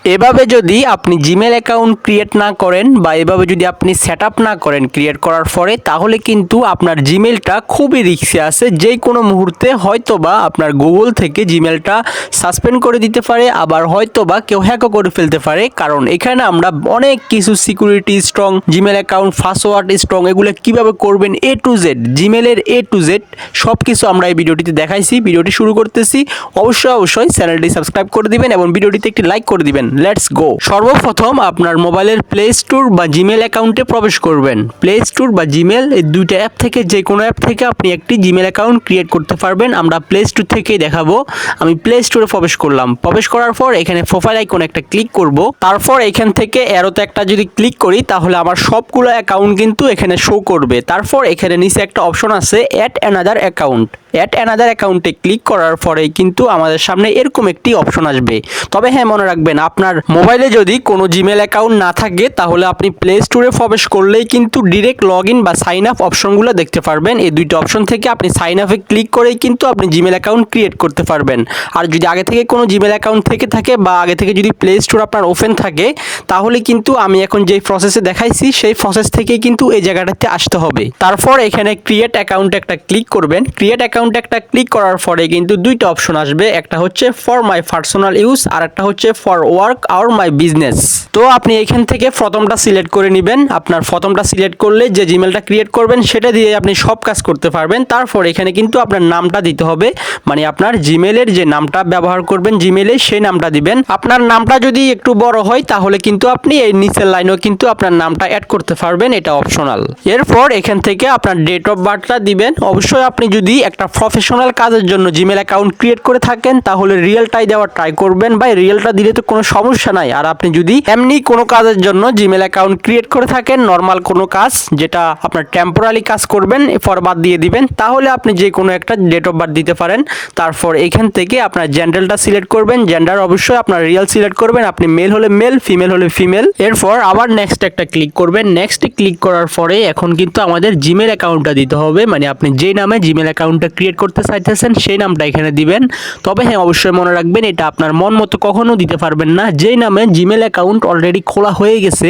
এভাবে যদি আপনি জিমেল অ্যাকাউন্ট ক্রিয়েট না করেন বা এভাবে যদি আপনি সেট আপ না করেন ক্রিয়েট করার পরে, তাহলে কিন্তু আপনার জিমেলটা খুবই রিস্কে আছে। যে কোনো মুহূর্তে হয়তোবা আপনার গুগল থেকে জিমেলটা সাসপেন্ড করে দিতে পারে, আবার হয়তোবা কেউ হ্যাকও করে ফেলতে পারে। কারণ এখানে আমরা অনেক কিছু security strong, Gmail account password strong, এগুলো কিভাবে করবেন এ to Z, জিমেলের A to Z সব কিছু আমরা এই ভিডিওটিতে দেখাইছি। ভিডিওটি শুরু করতেছি, অবশ্যই চ্যানেলটি সাবস্ক্রাইব করে দিবেন এবং ভিডিওটিতে একটি লাইক করে দিবেন। Let's go. সর্বপ্রথম আপনার মোবাইলের প্লে স্টোর বা জিমেল অ্যাকাউন্টে প্রবেশ করবেন। প্লে স্টোর বা জিমেল এই দুইটা অ্যাপ থেকে যে কোনো অ্যাপ থেকে আপনি একটি জিমেল অ্যাকাউন্ট ক্রিয়েট করতে পারবেন। আমরা প্লে স্টোর থেকেই দেখাবো। আমি প্লে স্টোরে প্রবেশ করলাম। প্রবেশ করার পর এখানে প্রোফাইল আইকন একটা ক্লিক করব। তারপর এখান থেকে অ্যারোতে একটা যদি ক্লিক করি তাহলে আমার সবগুলো অ্যাকাউন্ট কিন্তু এখানে শো করবে। তারপর এখানে নিচে একটা অপশন আছে add another account. Add another অ্যাকাউন্টে ক্লিক করার পরে কিন্তু আমাদের সামনে এরকম একটি অপশন আসবে। তবে হ্যাঁ, মনে রাখবেন আপনার মোবাইলে যদি কোনো জিমেল অ্যাকাউন্ট না থাকে তাহলে আপনি প্লে স্টোরে প্রবেশ করলেই কিন্তু ডিরেক্ট লগ ইন বা সাইন আপ অপশনগুলো দেখতে পারবেন। এই দুইটা অপশন থেকে আপনি সাইন আপে ক্লিক করেই কিন্তু আপনি জিমেল অ্যাকাউন্ট ক্রিয়েট করতে পারবেন। আর যদি আগে থেকে কোনো জিমেল অ্যাকাউন্ট থেকে থাকে বা আগে থেকে যদি প্লে স্টোর আপনার ওপেন থাকে, তাহলে কিন্তু আমি এখন যেই প্রসেসে দেখাইছি সেই প্রসেস থেকেই কিন্তু এই জায়গাটাতে আসতে হবে। তারপর এখানে ক্রিয়েট অ্যাকাউন্ট একটা ক্লিক করবেন। ক্রিয়েট অ্যাকাউন্ট একটা ক্লিক করার পরে কিন্তু দুইটা অপশন আসবে, একটা হচ্ছে ফর মাই পার্সোনাল ইউজ আর একটা হচ্ছে for work or my business. তো আপনি এখান থেকে প্রথমটা সিলেক্ট করে নেবেন। আপনার প্রথমটা সিলেক্ট করলে যে জিমেলটা ক্রিয়েট করবেন সেটা দিয়ে আপনি সব কাজ করতে পারবেন। তারপর এখানে কিন্তু আপনার নামটা দিতে হবে, মানে আপনার জিমেলের যে নামটা ব্যবহার করবেন জিমেলে সেই নামটা দিবেন। আপনার নামটা যদি একটু বড় হয় তাহলে কিন্তু আপনি এই নিচের লাইনেও কিন্তু আপনার নামটা অ্যাড করতে পারবেন, এটা অপশনাল। এরপর এখান থেকে আপনার ডেট অফ বার্থটা দিবেন। অবশ্যই আপনি যদি একটা প্রফেশনাল কাজের জন্য জিমেল অ্যাকাউন্ট ক্রিয়েট করে থাকেন তাহলে রিয়েলটাই দেওয়ার ট্রাই করবেন। বা রিয়েলটা দিলে তো কোনো সমস্যা নাই। আর আপনি যদি এমনি কোনো কাজের জন্য জিমেল অ্যাকাউন্ট ক্রিয়েট করে থাকেন, নর্মাল কোনো কাজ যেটা আপনার টেম্পোরারি কাজ করবেন, এরপর বাদ দিয়ে দিবেন, তাহলে আপনি যে কোনো একটা ডেট অফ বার্থ দিতে পারেন। তারপর এখান থেকে আপনার জেন্ডারটা সিলেক্ট করবেন। জেন্ডার অবশ্যই আপনার রিয়েল সিলেক্ট করবেন, আপনি মেল হলে মেল, ফিমেল হলে ফিমেল। এরপর আবার নেক্সট একটা ক্লিক করবেন। নেক্সট ক্লিক করার পরে এখন কিন্তু আমাদের জিমেল অ্যাকাউন্টটা দিতে হবে, মানে আপনি যেই নামে জিমেল অ্যাকাউন্টটা ক্রিয়েট করতে চাইতেছেন সেই নামটা এখানে দিবেন। তবে হ্যাঁ, অবশ্যই মনে রাখবেন এটা আপনার মন মতো কখনো দিতে পারবেন না। যেই নামে জিমেল অ্যাকাউন্ট অলরেডি খোলা হয়ে গেছে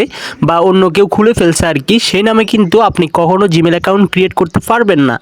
বা অন্য কেউ খুলে ফেলছে আর কি, সেই নামে কিন্তু আপনি কখনো জিমেল অ্যাকাউন্ট ক্রিয়েট করতে পারবেন না।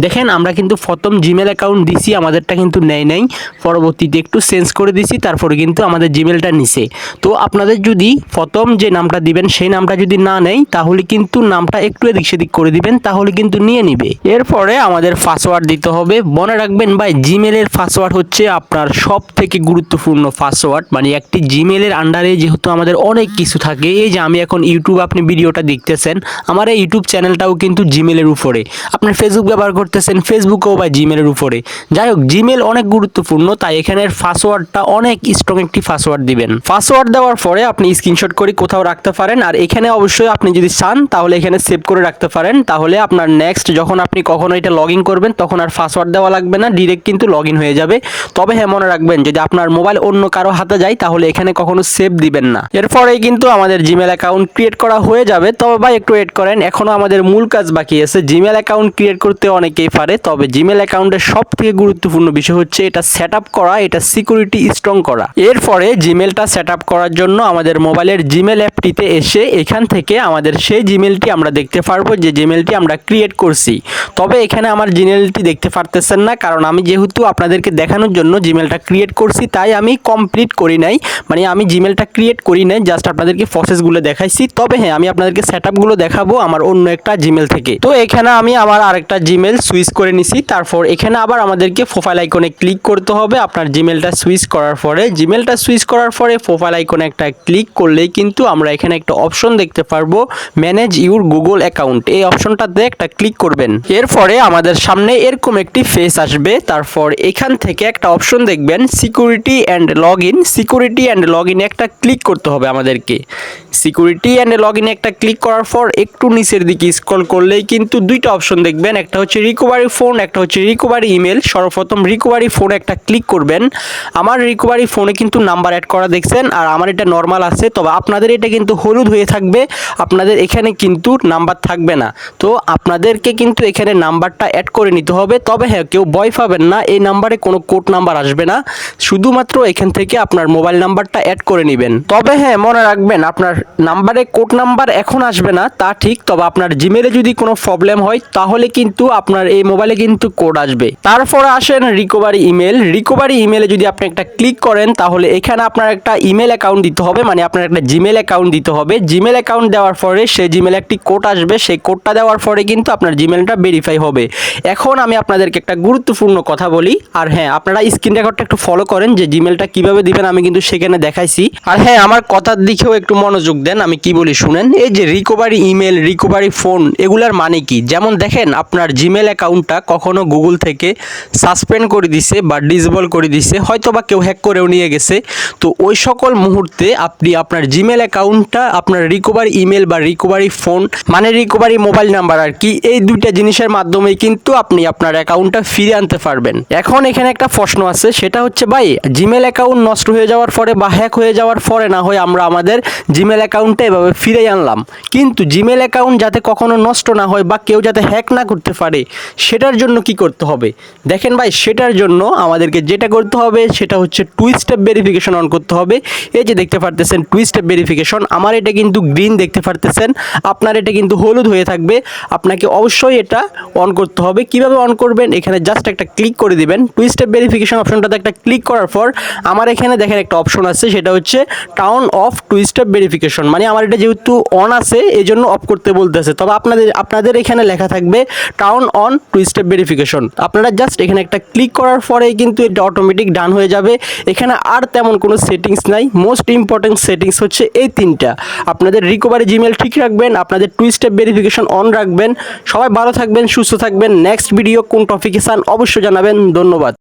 দেখেন আমরা কিন্তু প্রথম জিমেল অ্যাকাউন্ট দিছি, আমাদেরটা কিন্তু নেয় নাই, পরবর্তীতে একটু চেঞ্জ করে দিছি, তারপরে কিন্তু আমাদের জিমেলটা নিছে। তো আপনাদের যদি প্রথম যে নামটা দিবেন সেই নামটা যদি না নেয় তাহলে কিন্তু নামটা একটু এদিক সেদিক করে দিবেন, তাহলে কিন্তু নিয়ে নিবে। এরপরে আমাদের পাসওয়ার্ড দিতে হবে। মনে রাখবেন ভাই, জিমেলের পাসওয়ার্ড হচ্ছে আপনার সব থেকে গুরুত্বপূর্ণ পাসওয়ার্ড। মানে একটি জিমেলের আন্ডারে যেহেতু আমাদের অনেক কিছু থাকে, এই যে আমি এখন ইউটিউব আপনি ভিডিওটা দেখতেছেন, আমার এই ইউটিউব চ্যানেলটাও কিন্তু জিমেলের উপরে। আপনি ফেসবুক ব্যবহার করতেছেন, ফেসবুকও বা জিমেলের উপরে। যাই হোক, জিমেল অনেক গুরুত্বপূর্ণ, তাই এখানের পাসওয়ার্ডটা অনেক স্ট্রং একটি পাসওয়ার্ড দিবেন। পাসওয়ার্ড দেওয়ার পরে আপনি স্ক্রিনশট করে কোথাও রাখতে পারেন, আর এখানে অবশ্যই আপনি যদি চান তাহলে এখানে সেভ করে রাখতে পারেন। তাহলে আপনার নেক্সট যখন আপনি কখনো এটা লগ ইন করবেন তখন আর পাসওয়ার্ড দেওয়া লাগবে না, ডিরেক্ট কিন্তু লগ ইন হয়ে যাবে। তবে হ্যাঁ, মনে রাখবেন যদি আপনার মোবাইল অন্য কারো হাতে যায় তাহলে এখানে কখনো সেভ দিবেন না। এরপরেই কিন্তু আমাদের জিমেল অ্যাকাউন্ট ক্রিয়েট করা হয়ে যাবে। তবে ভাই একটু ওয়েট করেন, এখনো আমাদের মূল কাজ বাকি আছে। জিমেল অ্যাকাউন্ট ক্রিয়েট করতে অনেকেই পারে, তবে জিমেল অ্যাকাউন্টের সব থেকে গুরুত্বপূর্ণ বিষয় হচ্ছে এটা সেট আপ করা, এটা সিকিউরিটি স্ট্রং করা। এরপরে জিমেলটা সেট আপ করার জন্য আমাদের মোবাইলের জিমেল অ্যাপটিতে এসে এখান থেকে আমাদের সেই জিমেলটি আমরা দেখতে পারবো যে জিমেলটি আমরা ক্রিয়েট করছি। তবে এখানে আমার জিমেলটি দেখতে পারতেছেন না, কারণ আমি যেহেতু আপনাদেরকে দেখানোর জন্য জিমেলটা ক্রিয়েট করছি তাই আমি কমপ্লিট করি নাই, মানে আমি জিমেলটা ক্রিয়েট করি নাই, জাস্ট আপনাদেরকে প্রসেসগুলো দেখাইছি। তবে হ্যাঁ, আমি আপনাদেরকে সেটআপগুলো দেখাবো আমার অন্য একটা জিমেল থেকে। তো এখানে আমি আমার আরেকটা জিমেল সুইচ করে নিছি। তারপর এখানে আবার আমাদেরকে প্রোফাইল আইকনে ক্লিক করতে হবে। আপনার জিমেলটা সুইচ করার পরে প্রোফাইল আইকনে একটা ক্লিক করলেই কিন্তু আমরা এখানে একটা অপশন দেখতে পারবো, ম্যানেজ ইউর গুগল অ্যাকাউন্ট। এই অপশনটাতে একটা ক্লিক করবেন। এরপরে আমাদের সামনে এরকম একটি ফেস আসবে। তারপর এখান থেকে একটা অপশন দেখবেন security and log in. Security and log ইনে একটা ক্লিক করতে হবে আমাদেরকে। সিকিউরিটি অ্যান্ড লগ ইনে একটা ক্লিক করার পর একটু নিচের দিকে স্ক্রল করলেই কিন্তু দুইটা অপশন দেখবেন, একটা হচ্ছে রিকভারি ফোন, একটা হচ্ছে রিকভারি ইমেল। সর্বপ্রথম রিকভারি ফোনে একটা ক্লিক করবেন। আমার রিকভারি ফোনে কিন্তু নাম্বার অ্যাড করা দেখছেন, আর আমার এটা নর্মাল আছে। তবে আপনাদের এটা কিন্তু হলুদ হয়ে থাকবে, আপনাদের এখানে কিন্তু নাম্বার থাকবে না। তো আপনাদেরকে কিন্তু এখানে নাম্বারটা অ্যাড করে নিতে হবে। তবে হ্যাঁ, কেউ ভয় পাবেন না, এই নাম্বারে কোনো কোড নাম্বার আসবে না, শুধুমাত্র এখান থেকে আপনার মোবাইল নাম্বারটা নাম্বারটা অ্যাড করে নেবেন। তবে হ্যাঁ, মনে রাখবেন আপনার নাম্বারে কোড নাম্বার এখন আসবে না তা ঠিক, তবে আপনার জিমেলে যদি কোনো প্রবলেম হয় তাহলে কিন্তু আপনার এই মোবাইলে কিন্তু কোড আসবে। তারপর আসেন রিকভারি ইমেল। রিকভারি ইমেলে যদি আপনি একটা ক্লিক করেন তাহলে এখানে আপনার একটা ইমেল অ্যাকাউন্ট দিতে হবে, মানে আপনার একটা জিমেল অ্যাকাউন্ট দিতে হবে। জিমেল অ্যাকাউন্ট দেওয়ার পরে সেই জিমেলে একটি কোড আসবে, সেই কোডটা দেওয়ার পরে কিন্তু আপনার জিমেলটা ভেরিফাই হবে। এখন আমি আপনাদেরকে একটা গুরুত্বপূর্ণ কথা বলি, আর হ্যাঁ আপনারা স্ক্রিন রেকর্ডটা একটু ফলো করেন যে জিমেলটা কিভাবে দিবেন, আমি কিন্তু সেখানে দেখাইছি। আর হ্যাঁ, আমার কথার দিকেও একটু মনোযোগ দেন, আমি কি বলি শুনেন। এই যে রিকভারি ইমেল, রিকভারি ফোন, এগুলার মানে কি? যেমন দেখেন আপনার জিমেল অ্যাকাউন্টটা কখনো গুগল থেকে সাসপেন্ড করে দিছে বা ডিসেবল করে দিছে, হয়তো বা কেউ হ্যাক করেও নিয়ে গেছে। তো ওই সকল মুহূর্তে আপনি আপনার জিমেল অ্যাকাউন্টটা আপনার রিকভারি ইমেল বা রিকভারি ফোন মানে রিকভারি মোবাইল নাম্বার আর কি, এই দুইটা জিনিসের মাধ্যমেই কিন্তু আপনি আপনার অ্যাকাউন্টটা ফিরে আনতে পারবেন। এখন এখানে একটা প্রশ্ন আছে, সেটা হচ্ছে ভাই জিমেল অ্যাকাউন্ট নষ্ট হয়ে যাওয়ার পরে বা হ্যাক হয়ে যাওয়ার পরে না হয় আমরা আমাদের জিমেল অ্যাকাউন্টটা এভাবে ফিরে আনলাম, কিন্তু জিমেল অ্যাকাউন্ট যাতে কখনো নষ্ট না হয় বা কেউ যাতে হ্যাক না করতে পারে সেটার জন্য কি করতে হবে? দেখেন ভাই, সেটার জন্য আমাদেরকে যেটা করতে হবে সেটা হচ্ছে টু স্টেপ ভেরিফিকেশন অন করতে হবে। এই যে দেখতে পারতেছেন টু স্টেপ ভেরিফিকেশন, আমার এটা কিন্তু গ্রিন দেখতে পারতেছেন, আপনার এটা কিন্তু হলুদ হয়ে থাকবে। আপনাকে অবশ্যই এটা অন করতে হবে। কিভাবে অন করবেন? এখানে জাস্ট একটা ক্লিক করে দিবেন। টু স্টেপ ভেরিফিকেশন অপশনটাতে একটা ক্লিক করার পর আমার এখানে দেখেন একটা অপশন আছে, সেটা হচ্ছে turn off two step verification, মানে আমার এটা যেহেতু অন আছে এই জন্য অফ করতে বলতেছে, তবে আপনাদের এখানে লেখা থাকবে turn on two step verification. আপনারা জাস্ট এখানে একটা ক্লিক করার পরেই কিন্তু এটা অটোমেটিক ডান হয়ে যাবে। এখানে আর তেমন কোনো সেটিংস নাই, মোস্ট ইম্পর্টেন্ট সেটিংস হচ্ছে এই তিনটা। আপনাদের রিকভারি জিমেল ঠিক রাখবেন, আপনাদের টু স্টেপ ভেরিফিকেশন অন রাখবেন। সবাই ভালো থাকবেন, সুস্থ থাকবেন। নেক্সট ভিডিও কোন টপিকে চান অবশ্যই জানাবেন। ধন্যবাদ।